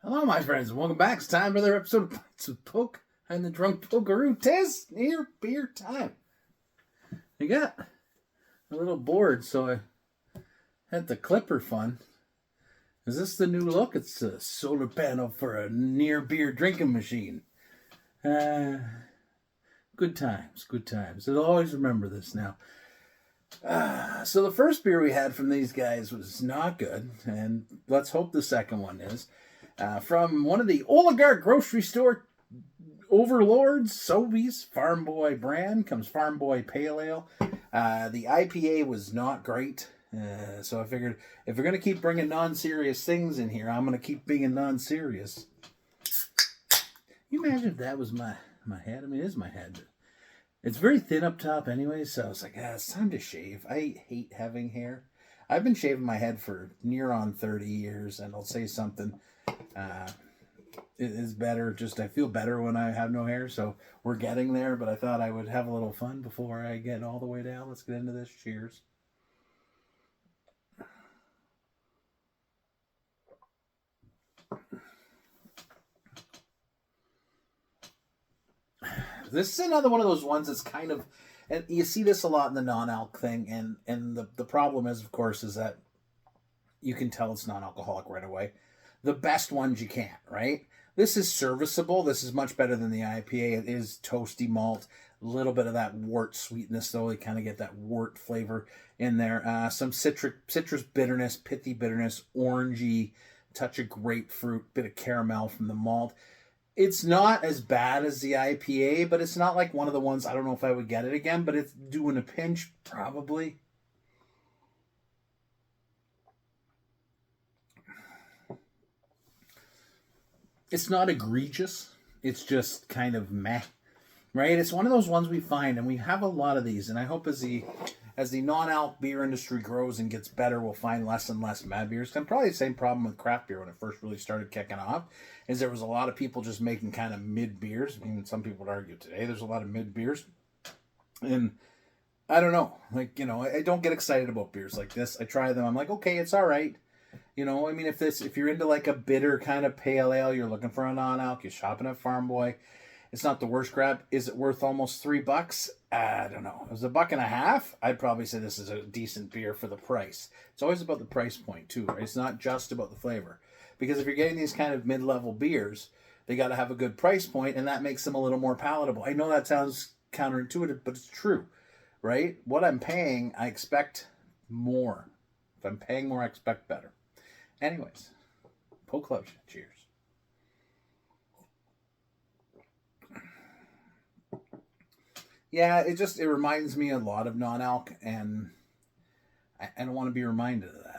Hello, my friends, and welcome back. It's time for another episode of Pints of Poke. I'm the drunk pokeroo. Tis near beer time. I got a little bored, so I had the clipper fun. Is this the new look? It's a solar panel for a near beer drinking machine. Good times, good times. I'll always remember this now. So the first beer we had from these guys was not good, and let's hope the second one is. From one of the oligarch grocery store overlords, Sobeys Farm Boy brand, comes Farm Boy Pale Ale. The IPA was not great, so I figured if we're going to keep bringing non-serious things in here, I'm going to keep being non-serious. You imagine if that was my head? I mean, it is my head. It's very thin up top anyway, so I was like, it's time to shave. I hate having hair. I've been shaving my head for near on 30 years, and I'll say something. It is better. Just I feel better when I have no hair, so we're getting there. But I thought I would have a little fun before I get all the way down. Let's get into this. Cheers. This is another one of those ones that's kind of, and you see this a lot in the non-alc thing, and the problem is, of course, is that you can tell it's non-alcoholic right away. The best ones you can't, right? This is serviceable. This is much better than the IPA. It is toasty malt, a little bit of that wort sweetness, though. You kind of get that wort flavor in there. Some citrus bitterness, pithy bitterness, orangey, touch of grapefruit, bit of caramel from the malt. It's not as bad as the IPA, but it's not like one of the ones, I don't know if I would get it again, but it's doing a pinch, probably. It's not egregious. It's just kind of meh, right? It's one of those ones we find, and we have a lot of these. And I hope as the non-alc beer industry grows and gets better, we'll find less and less mad beers. And probably the same problem with craft beer when it first really started kicking off, is there was a lot of people just making kind of mid beers. I mean, some people would argue today there's a lot of mid beers, and I don't know, like, I don't get excited about beers like this. I try them. I'm like, okay, it's all right. I mean, if you're into like a bitter kind of pale ale, you're looking for a non-alc, you're shopping at Farm Boy, it's not the worst grab. Is it worth almost $3? I don't know. If it was $1.50, I'd probably say this is a decent beer for the price. It's always about the price point too, right? It's not just about the flavor. Because if you're getting these kind of mid-level beers, they got to have a good price point, and that makes them a little more palatable. I know that sounds counterintuitive, but it's true, right? What I'm paying, I expect more. If I'm paying more, I expect better. Anyways, Poke Lotion. Cheers. Yeah, it reminds me a lot of non-alc, and I don't want to be reminded of that.